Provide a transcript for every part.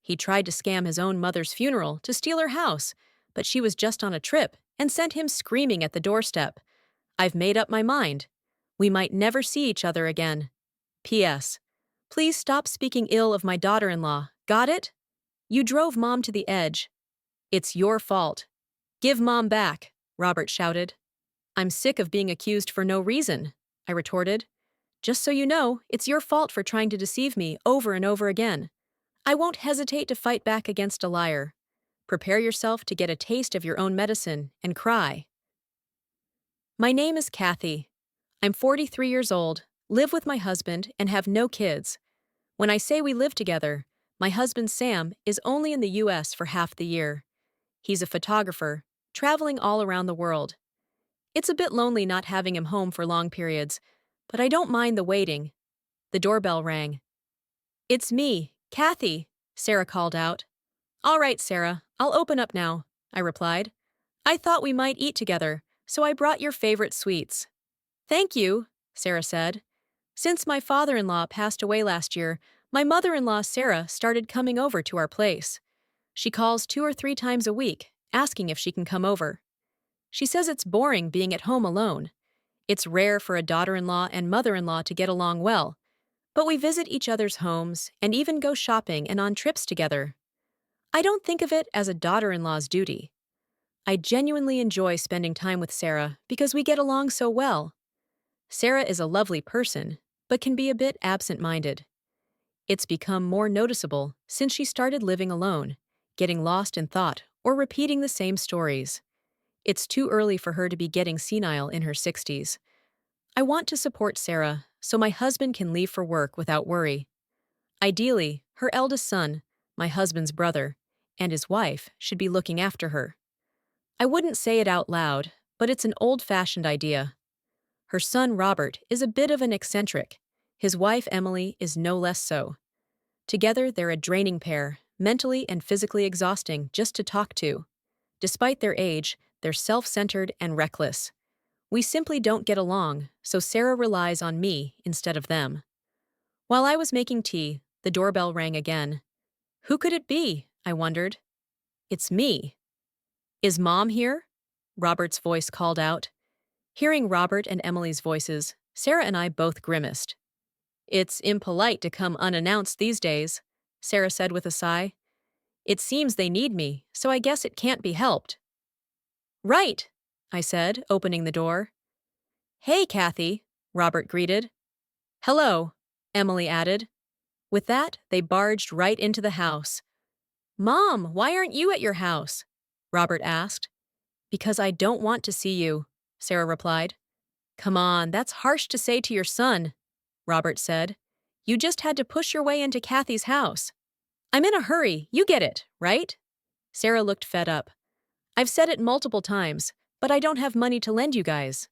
He tried to scam his own mother's funeral to steal her house, but she was just on a trip and sent him screaming at the doorstep. I've made up my mind. We might never see each other again. P.S. Please stop speaking ill of my daughter-in-law. Got it? You drove Mom to the edge. It's your fault. Give Mom back, Robert shouted. I'm sick of being accused for no reason, I retorted. Just so you know, it's your fault for trying to deceive me over and over again. I won't hesitate to fight back against a liar. Prepare yourself to get a taste of your own medicine and cry. My name is Kathy. I'm 43 years old, live with my husband, and have no kids. When I say we live together, my husband Sam is only in the U.S. for half the year. He's a photographer, traveling all around the world. It's a bit lonely not having him home for long periods, but I don't mind the waiting. The doorbell rang. It's me, Kathy, Sarah called out. All right, Sarah, I'll open up now, I replied. I thought we might eat together, so I brought your favorite sweets. Thank you, Sarah said. Since my father-in-law passed away last year, my mother-in-law Sarah started coming over to our place. She calls 2 or 3 times a week, asking if she can come over. She says it's boring being at home alone. It's rare for a daughter-in-law and mother-in-law to get along well, but we visit each other's homes and even go shopping and on trips together. I don't think of it as a daughter-in-law's duty. I genuinely enjoy spending time with Sarah because we get along so well. Sarah is a lovely person, but can be a bit absent-minded. It's become more noticeable since she started living alone, getting lost in thought or repeating the same stories. It's too early for her to be getting senile in her 60s. I want to support Sarah so my husband can leave for work without worry. Ideally, her eldest son, my husband's brother, and his wife should be looking after her. I wouldn't say it out loud, but it's an old-fashioned idea. Her son Robert is a bit of an eccentric. His wife Emily is no less so. Together, they're a draining pair, mentally and physically exhausting just to talk to. Despite their age, they're self-centered and reckless. We simply don't get along, so Sarah relies on me instead of them. While I was making tea, the doorbell rang again. Who could it be? I wondered. It's me. Is Mom here? Robert's voice called out. Hearing Robert and Emily's voices, Sarah and I both grimaced. It's impolite to come unannounced these days, Sarah said with a sigh. It seems they need me, so I guess it can't be helped. Right, I said, opening the door. Hey, Kathy, Robert greeted. Hello, Emily added. With that, they barged right into the house. Mom, why aren't you at your house? Robert asked. Because I don't want to see you, Sarah replied. Come on, that's harsh to say to your son, Robert said. You just had to push your way into Kathy's house. I'm in a hurry, you get it, right? Sarah looked fed up. I've said it multiple times, but I don't have money to lend you guys.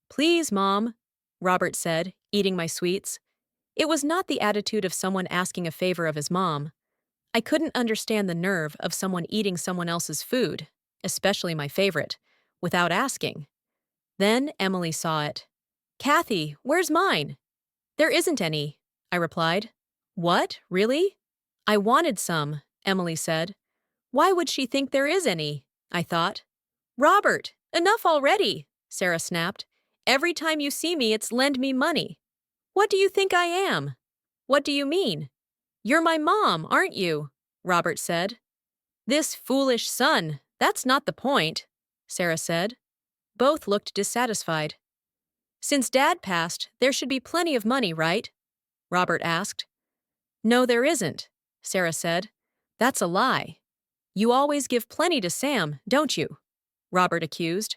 Please, Mom, Robert said, eating my sweets. It was not the attitude of someone asking a favor of his mom. I couldn't understand the nerve of someone eating someone else's food, especially my favorite, without asking. Then Emily saw it. Kathy, where's mine? There isn't any, I replied. What, really? I wanted some, Emily said. Why would she think there is any? I thought. Robert, enough already, Sarah snapped. Every time you see me, it's lend me money. What do you think I am? What do you mean? You're my mom, aren't you? Robert said. This foolish son, that's not the point, Sarah said. Both looked dissatisfied. Since Dad passed, there should be plenty of money, right? Robert asked. No, there isn't, Sarah said. That's a lie. You always give plenty to Sam, don't you? Robert accused.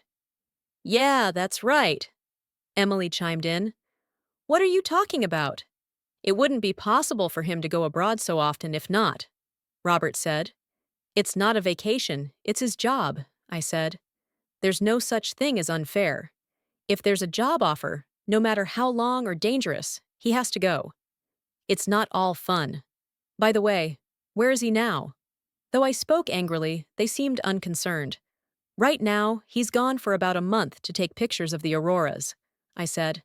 Yeah, that's right, Emily chimed in. What are you talking about? It wouldn't be possible for him to go abroad so often if not, Robert said. It's not a vacation, it's his job, I said. There's no such thing as unfair. If there's a job offer, no matter how long or dangerous, he has to go. It's not all fun. By the way, where is he now? Though I spoke angrily, they seemed unconcerned. Right now, he's gone for about a month to take pictures of the auroras, I said.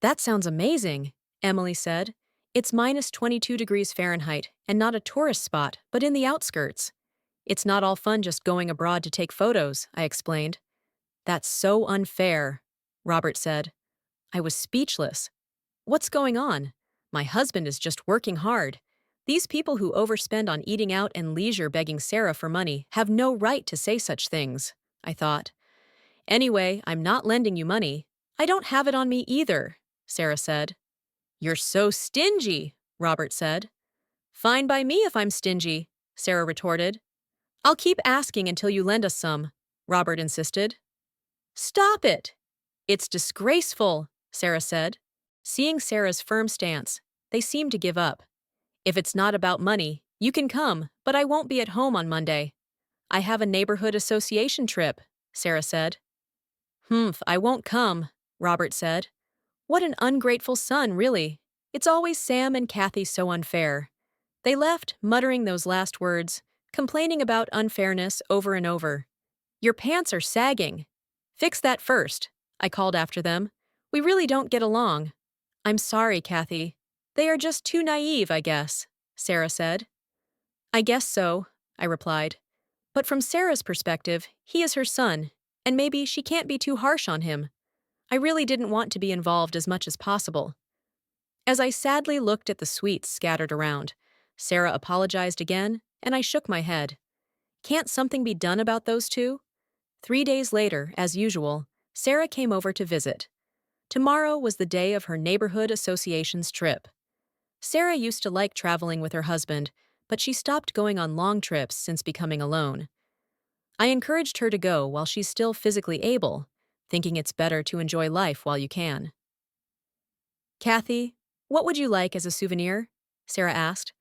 That sounds amazing, Emily said. It's minus 22 degrees Fahrenheit, and not a tourist spot, but in the outskirts. It's not all fun just going abroad to take photos, I explained. That's so unfair, Robert said. I was speechless. What's going on? My husband is just working hard. These people who overspend on eating out and leisure begging Sarah for money have no right to say such things, I thought. Anyway, I'm not lending you money. I don't have it on me either, Sarah said. You're so stingy, Robert said. Fine by me if I'm stingy, Sarah retorted. I'll keep asking until you lend us some, Robert insisted. Stop it! It's disgraceful, Sarah said. Seeing Sarah's firm stance, they seemed to give up. If it's not about money, you can come, but I won't be at home on Monday. I have a neighborhood association trip, Sarah said. I won't come, Robert said. What an ungrateful son, really. It's always Sam and Kathy so unfair. They left, muttering those last words, complaining about unfairness over and over. Your pants are sagging. Fix that first, I called after them. We really don't get along. I'm sorry, Kathy. They are just too naive, I guess, Sarah said. I guess so, I replied. But from Sarah's perspective, he is her son, and maybe she can't be too harsh on him. I really didn't want to be involved as much as possible. As I sadly looked at the sweets scattered around, Sarah apologized again, and I shook my head. Can't something be done about those two? 3 days later, as usual, Sarah came over to visit. Tomorrow was the day of her neighborhood association's trip. Sarah used to like traveling with her husband, but she stopped going on long trips since becoming alone. I encouraged her to go while she's still physically able, thinking it's better to enjoy life while you can. Kathy, what would you like as a souvenir? Sarah asked.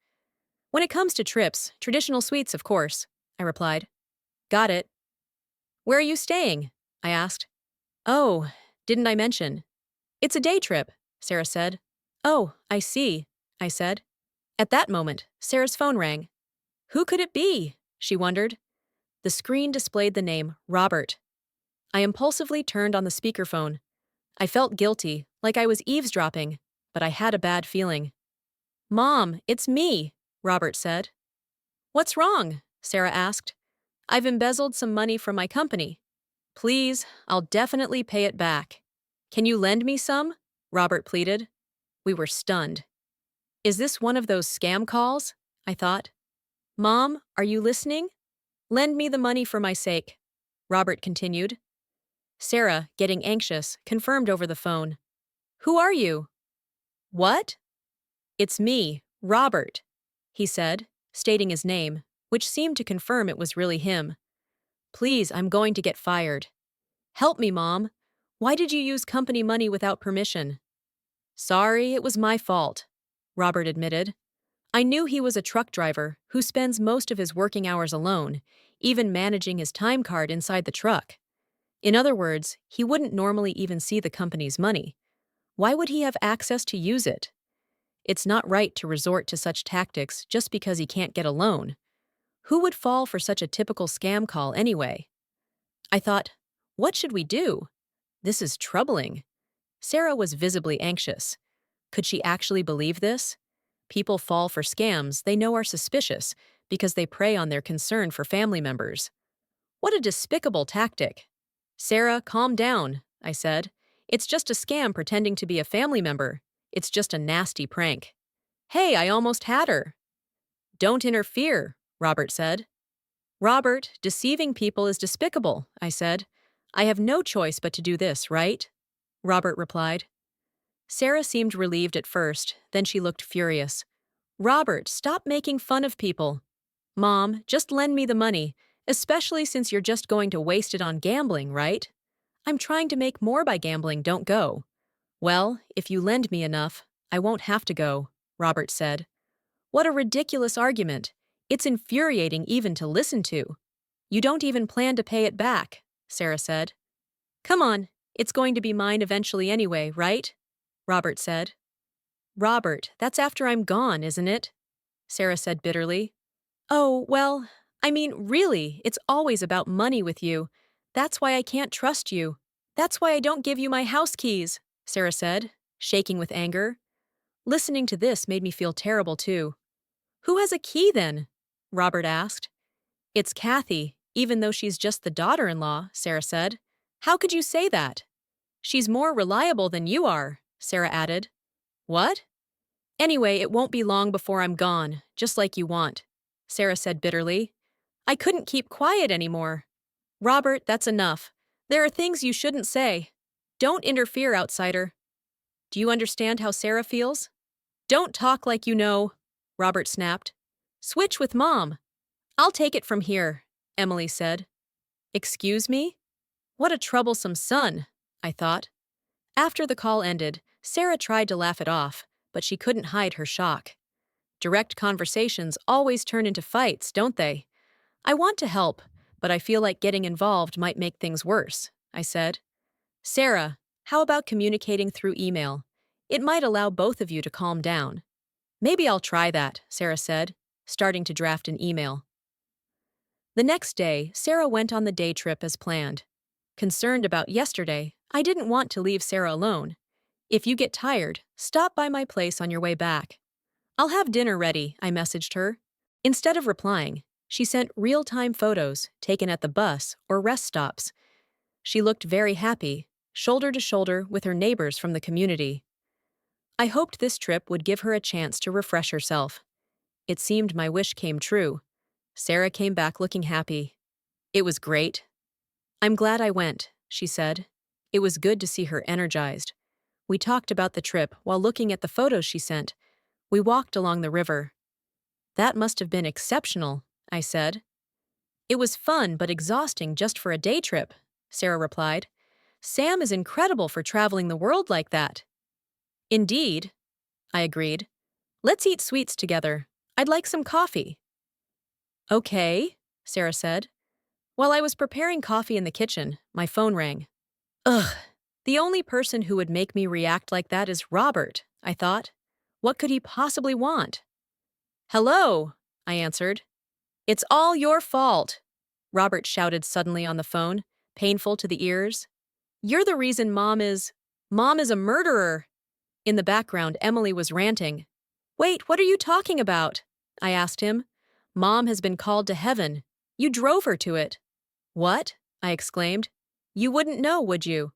When it comes to trips, traditional sweets, of course, I replied. Got it. Where are you staying? I asked. Oh, didn't I mention? It's a day trip, Sarah said. Oh, I see, I said. At that moment, Sarah's phone rang. Who could it be? She wondered. The screen displayed the name Robert. I impulsively turned on the speakerphone. I felt guilty, like I was eavesdropping, but I had a bad feeling. Mom, it's me, Robert said. What's wrong? Sarah asked. I've embezzled some money from my company. Please, I'll definitely pay it back. Can you lend me some? Robert pleaded. We were stunned. Is this one of those scam calls? I thought. Mom, are you listening? Lend me the money for my sake, Robert continued. Sarah, getting anxious, confirmed over the phone. Who are you? What? It's me, Robert, he said, stating his name, which seemed to confirm it was really him. Please, I'm going to get fired. Help me, Mom. Why did you use company money without permission? Sorry, it was my fault, Robert admitted. I knew he was a truck driver who spends most of his working hours alone, even managing his time card inside the truck. In other words, he wouldn't normally even see the company's money. Why would he have access to use it? It's not right to resort to such tactics just because he can't get a loan. Who would fall for such a typical scam call anyway? I thought, what should we do? This is troubling. Sarah was visibly anxious. Could she actually believe this? People fall for scams they know are suspicious because they prey on their concern for family members. What a despicable tactic. Sarah, calm down, I said. It's just a scam pretending to be a family member. It's just a nasty prank. Hey, I almost had her. Don't interfere, Robert said. Robert, deceiving people is despicable, I said. I have no choice but to do this, right? Robert replied. Sarah seemed relieved at first, then she looked furious. Robert, stop making fun of people. Mom, just lend me the money, especially since you're just going to waste it on gambling, right? I'm trying to make more by gambling, don't go. Well, if you lend me enough, I won't have to go, Robert said. What a ridiculous argument. It's infuriating even to listen to. You don't even plan to pay it back, Sarah said. Come on, it's going to be mine eventually anyway, right? Robert said. Robert, that's after I'm gone, isn't it? Sarah said bitterly. Oh, well, I mean, really, it's always about money with you. That's why I can't trust you. That's why I don't give you my house keys, Sarah said, shaking with anger. Listening to this made me feel terrible too. Who has a key then? Robert asked. It's Kathy, even though she's just the daughter-in-law, Sarah said. How could you say that? She's more reliable than you are, Sarah added. What? Anyway, it won't be long before I'm gone, just like you want, Sarah said bitterly. I couldn't keep quiet anymore. Robert, that's enough. There are things you shouldn't say. Don't interfere, outsider. Do you understand how Sarah feels? Don't talk like you know, Robert snapped. Switch with Mom. I'll take it from here, Emily said. Excuse me? What a troublesome son, I thought. After the call ended, Sarah tried to laugh it off, but she couldn't hide her shock. Direct conversations always turn into fights, don't they? I want to help, but I feel like getting involved might make things worse, I said. Sarah, how about communicating through email? It might allow both of you to calm down. Maybe I'll try that, Sarah said, starting to draft an email. The next day, Sarah went on the day trip as planned. Concerned about yesterday, I didn't want to leave Sarah alone. If you get tired, stop by my place on your way back. I'll have dinner ready, I messaged her. Instead of replying, she sent real-time photos taken at the bus or rest stops. She looked very happy, shoulder to shoulder with her neighbors from the community. I hoped this trip would give her a chance to refresh herself. It seemed my wish came true. Sarah came back looking happy. It was great. I'm glad I went, she said. It was good to see her energized. We talked about the trip while looking at the photos she sent. We walked along the river. That must have been exceptional, I said. It was fun but exhausting just for a day trip, Sarah replied. Sam is incredible for traveling the world like that. Indeed, I agreed. Let's eat sweets together. I'd like some coffee. Okay, Sarah said. While I was preparing coffee in the kitchen, my phone rang. Ugh, the only person who would make me react like that is Robert, I thought. What could he possibly want? Hello, I answered. It's all your fault, Robert shouted suddenly on the phone, painful to the ears. You're the reason Mom is a murderer. In the background, Emily was ranting. Wait, what are you talking about? I asked him. Mom has been called to heaven. You drove her to it. What? I exclaimed. You wouldn't know, would you?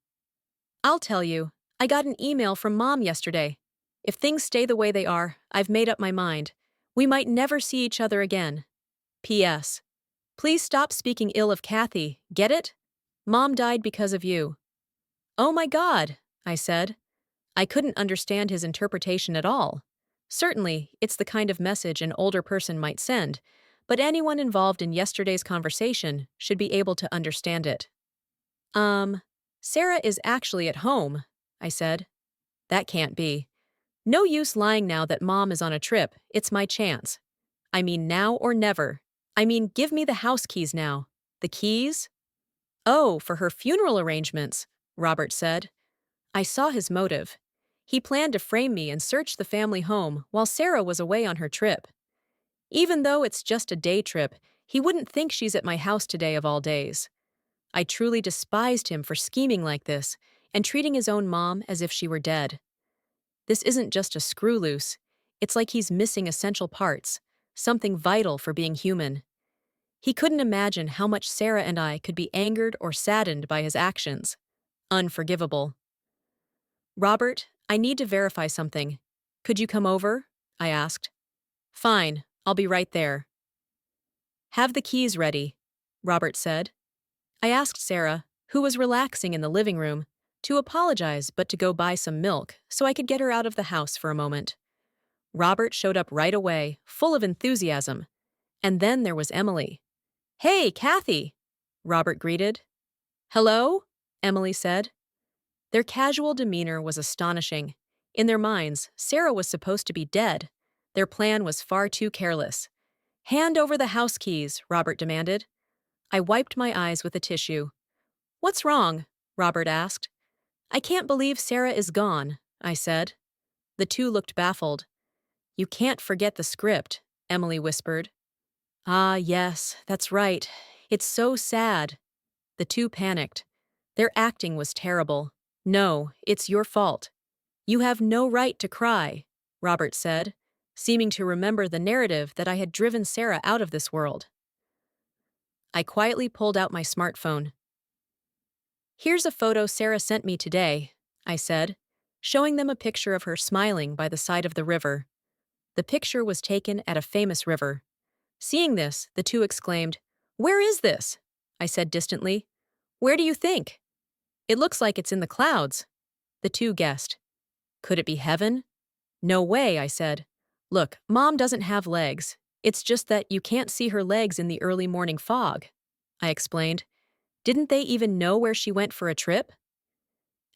I'll tell you. I got an email from Mom yesterday. If things stay the way they are, I've made up my mind. We might never see each other again. P.S. Please stop speaking ill of Kathy, get it? Mom died because of you. Oh my God, I said. I couldn't understand his interpretation at all. Certainly, it's the kind of message an older person might send, but anyone involved in yesterday's conversation should be able to understand it. Sarah is actually at home, I said. That can't be. No use lying now that Mom is on a trip, it's my chance. I mean now or never. I mean give me the house keys now. The keys? Oh, for her funeral arrangements, Robert said. I saw his motive. He planned to frame me and search the family home while Sarah was away on her trip. Even though it's just a day trip, he wouldn't think she's at my house today of all days. I truly despised him for scheming like this and treating his own mom as if she were dead. This isn't just a screw loose. It's like he's missing essential parts, something vital for being human. He couldn't imagine how much Sarah and I could be angered or saddened by his actions. Unforgivable. Robert, I need to verify something. Could you come over? I asked. Fine, I'll be right there. Have the keys ready, Robert said. I asked Sarah, who was relaxing in the living room, to apologize but to go buy some milk so I could get her out of the house for a moment. Robert showed up right away, full of enthusiasm. And then there was Emily. Hey, Kathy, Robert greeted. Hello, Emily said. Their casual demeanor was astonishing. In their minds, Sarah was supposed to be dead. Their plan was far too careless. Hand over the house keys, Robert demanded. I wiped my eyes with a tissue. What's wrong? Robert asked. I can't believe Sarah is gone, I said. The two looked baffled. You can't forget the script, Emily whispered. Ah, yes, that's right. It's so sad. The two panicked. Their acting was terrible. No, it's your fault. You have no right to cry, Robert said, seeming to remember the narrative that I had driven Sarah out of this world. I quietly pulled out my smartphone. Here's a photo Sarah sent me today, I said, showing them a picture of her smiling by the side of the river. The picture was taken at a famous river. Seeing this, the two exclaimed, "Where is this?" I said distantly. "Where do you think?" "It looks like it's in the clouds." The two guessed. "Could it be heaven?" "No way," I said. "Look, Mom doesn't have legs. It's just that you can't see her legs in the early morning fog," I explained. Didn't they even know where she went for a trip?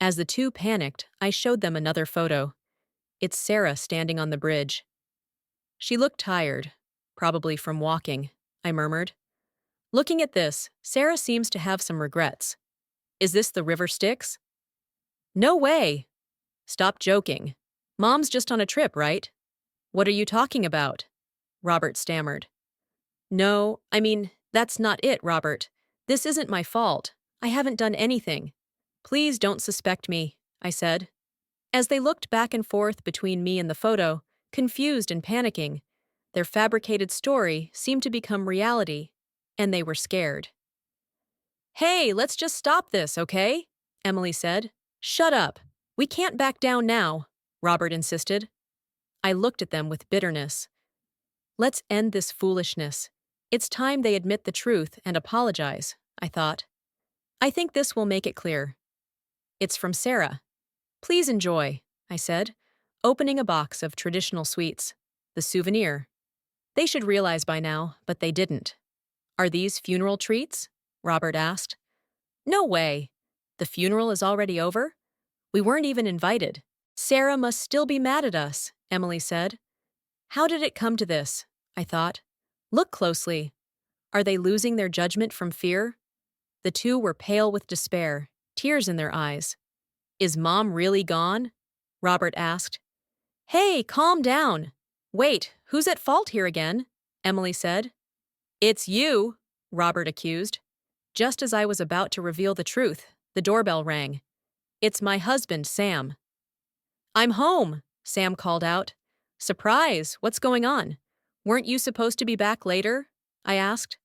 As the two panicked, I showed them another photo. It's Sarah standing on the bridge. She looked tired, probably from walking, I murmured. Looking at this, Sarah seems to have some regrets. Is this the river Styx? No way! Stop joking. Mom's just on a trip, right? What are you talking about? Robert stammered. No, that's not it, Robert. This isn't my fault. I haven't done anything. Please don't suspect me, I said. As they looked back and forth between me and the photo, confused and panicking, their fabricated story seemed to become reality, and they were scared. Hey, let's just stop this, okay? Emily said. Shut up. We can't back down now, Robert insisted. I looked at them with bitterness. Let's end this foolishness. It's time they admit the truth and apologize, I thought. I think this will make it clear. It's from Sarah. Please enjoy, I said, opening a box of traditional sweets, the souvenir. They should realize by now, but they didn't. Are these funeral treats? Robert asked. No way. The funeral is already over? We weren't even invited. Sarah must still be mad at us, Emily said. How did it come to this? I thought. Look closely. Are they losing their judgment from fear? The two were pale with despair, tears in their eyes. Is Mom really gone? Robert asked. Hey, calm down. Wait, who's at fault here again? Emily said. It's you, Robert accused. Just as I was about to reveal the truth, the doorbell rang. It's my husband, Sam. I'm home, Sam called out. Surprise, what's going on? Weren't you supposed to be back later? I asked.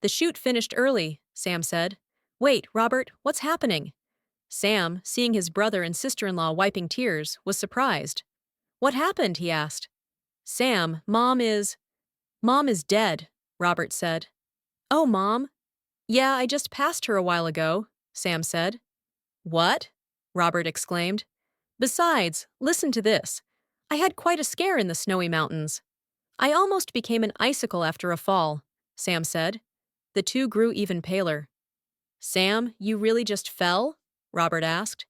The shoot finished early, Sam said. Wait, Robert, what's happening? Sam, seeing his brother and sister-in-law wiping tears, was surprised. What happened? He asked. Sam, Mom is dead, Robert said. Oh, Mom? Yeah, I just passed her a while ago, Sam said. What? Robert exclaimed. Besides, listen to this. I had quite a scare in the snowy mountains. I almost became an icicle after a fall, Sam said. The two grew even paler. Sam, you really just fell? Robert asked.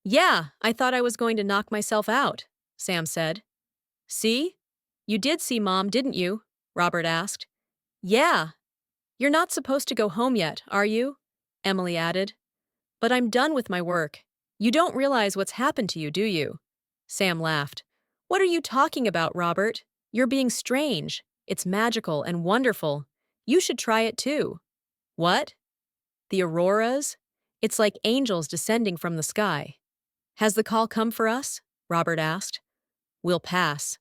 Yeah, I thought I was going to knock myself out, Sam said. See? You did see Mom, didn't you? Robert asked. Yeah. You're not supposed to go home yet, are you? Emily added. But I'm done with my work. You don't realize what's happened to you, do you? Sam laughed. What are you talking about, Robert? You're being strange. It's magical and wonderful. You should try it too. What? The auroras? It's like angels descending from the sky. Has the call come for us? Robert asked. We'll pass.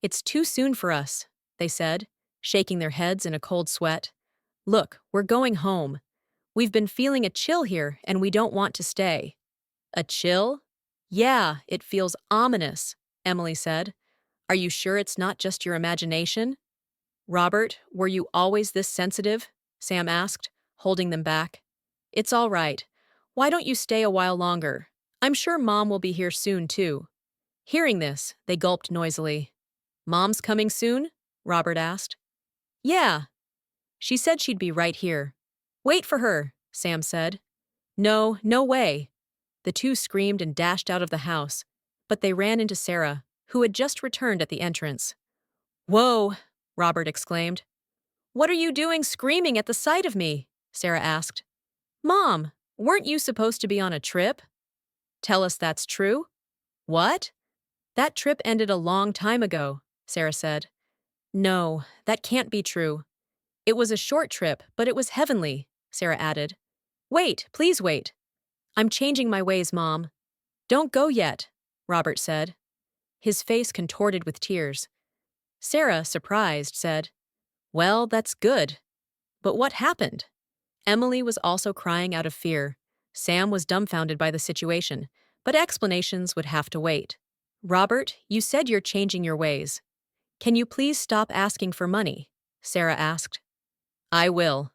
It's too soon for us, they said, shaking their heads in a cold sweat. Look, we're going home. We've been feeling a chill here and we don't want to stay. A chill? Yeah, it feels ominous, Emily said. Are you sure it's not just your imagination? Robert, were you always this sensitive? Sam asked, holding them back. It's all right. Why don't you stay a while longer? I'm sure Mom will be here soon, too. Hearing this, they gulped noisily. Mom's coming soon? Robert asked. Yeah. She said she'd be right here. Wait for her, Sam said. No, no way. The two screamed and dashed out of the house, but they ran into Sarah, who had just returned at the entrance. Whoa, Robert exclaimed. What are you doing screaming at the sight of me? Sarah asked. Mom, weren't you supposed to be on a trip? Tell us that's true? What? That trip ended a long time ago, Sarah said. No, that can't be true. It was a short trip, but it was heavenly, Sarah added. Wait, please wait. I'm changing my ways, Mom. Don't go yet, Robert said. his face contorted with tears. Sarah, surprised, said, "Well, that's good. But what happened?" Emily was also crying out of fear. Sam was dumbfounded by the situation, but explanations would have to wait. "Robert, you said you're changing your ways. Can you please stop asking for money?" Sarah asked. "I will."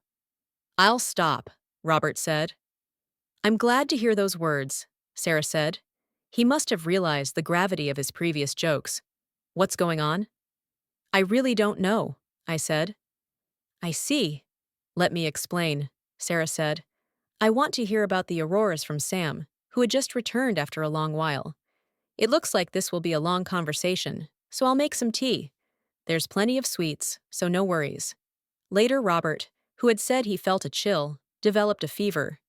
"I'll stop," Robert said. "I'm glad to hear those words," Sarah said. He must have realized the gravity of his previous jokes. "What's going on?" "I really don't know," I said. "I see. Let me explain," Sarah said. "I want to hear about the auroras from Sam, who had just returned after a long while. It looks like this will be a long conversation, so I'll make some tea. There's plenty of sweets, so no worries." Later, Robert, who had said he felt a chill, developed a fever.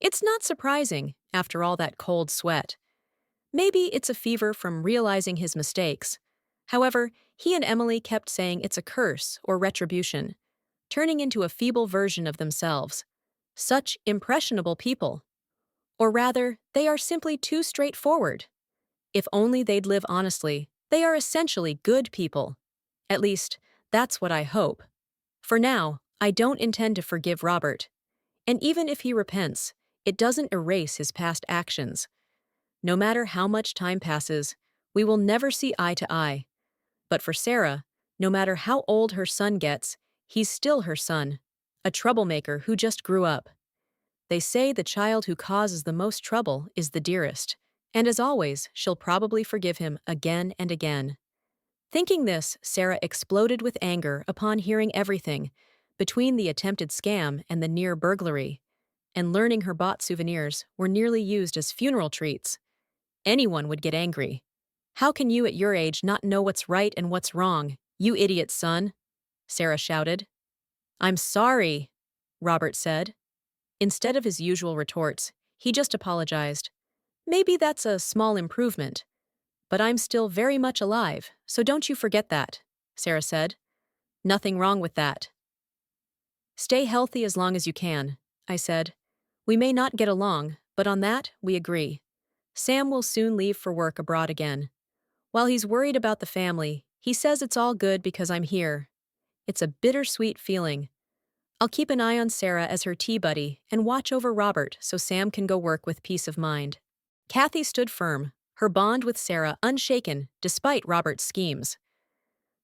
It's not surprising, after all that cold sweat. Maybe it's a fever from realizing his mistakes. However, he and Emily kept saying it's a curse or retribution, turning into a feeble version of themselves. Such impressionable people. Or rather, they are simply too straightforward. If only they'd live honestly, they are essentially good people. At least, that's what I hope. For now, I don't intend to forgive Robert. And even if he repents, it doesn't erase his past actions. No matter how much time passes, we will never see eye to eye. But for Sarah, no matter how old her son gets, he's still her son, a troublemaker who just grew up. They say the child who causes the most trouble is the dearest, and as always, she'll probably forgive him again and again. Thinking this, Sarah exploded with anger upon hearing everything, between the attempted scam and the near burglary, and learning her bought souvenirs were nearly used as funeral treats. Anyone would get angry. "How can you at your age not know what's right and what's wrong, you idiot son?" Sarah shouted. "I'm sorry," Robert said. Instead of his usual retorts, he just apologized. "Maybe that's a small improvement. But I'm still very much alive, so don't you forget that," Sarah said. "Nothing wrong with that." "Stay healthy as long as you can," I said. "We may not get along, but on that, we agree. Sam will soon leave for work abroad again. While he's worried about the family, he says it's all good because I'm here. It's a bittersweet feeling. I'll keep an eye on Sarah as her tea buddy and watch over Robert so Sam can go work with peace of mind." Kathy stood firm, her bond with Sarah unshaken despite Robert's schemes.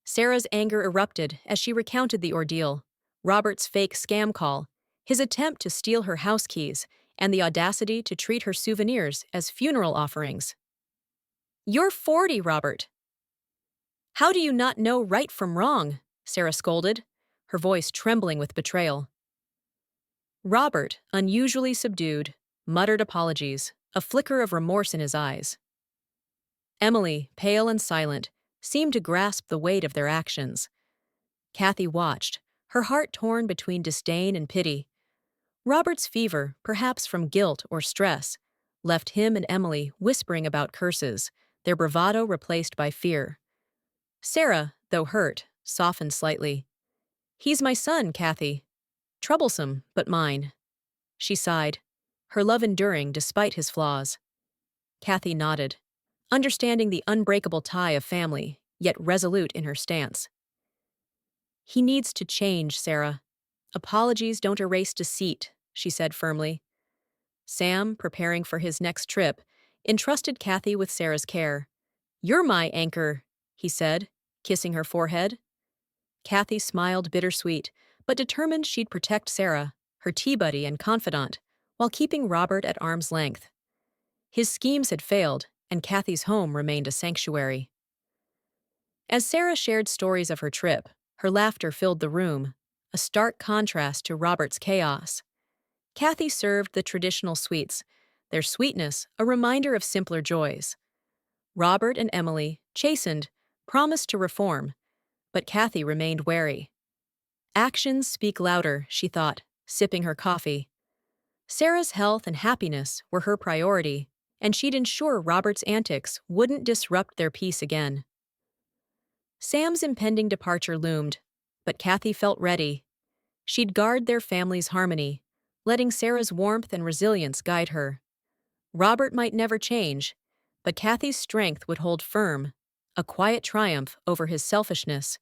Sarah's anger erupted as she recounted the ordeal: Robert's fake scam call, his attempt to steal her house keys, and the audacity to treat her souvenirs as funeral offerings. "You're 40, Robert. How do you not know right from wrong?" Sarah scolded, her voice trembling with betrayal. Robert, unusually subdued, muttered apologies, a flicker of remorse in his eyes. Emily, pale and silent, seemed to grasp the weight of their actions. Kathy watched, her heart torn between disdain and pity. Robert's fever, perhaps from guilt or stress, left him and Emily whispering about curses, their bravado replaced by fear. Sarah, though hurt, softened slightly. "He's my son, Kathy. Troublesome, but mine." She sighed, her love enduring despite his flaws. Kathy nodded, understanding the unbreakable tie of family, yet resolute in her stance. "He needs to change, Sarah. Apologies don't erase deceit," she said firmly. Sam, preparing for his next trip, entrusted Kathy with Sarah's care. "You're my anchor," he said, kissing her forehead. Kathy smiled bittersweet, but determined she'd protect Sarah, her tea buddy and confidant, while keeping Robert at arm's length. His schemes had failed, and Kathy's home remained a sanctuary. As Sarah shared stories of her trip, her laughter filled the room, a stark contrast to Robert's chaos. Kathy served the traditional sweets, their sweetness a reminder of simpler joys. Robert and Emily, chastened, promised to reform, but Kathy remained wary. Actions speak louder, she thought, sipping her coffee. Sarah's health and happiness were her priority, and she'd ensure Robert's antics wouldn't disrupt their peace again. Sam's impending departure loomed, but Kathy felt ready. She'd guard their family's harmony, letting Sarah's warmth and resilience guide her. Robert might never change, but Kathy's strength would hold firm, a quiet triumph over his selfishness.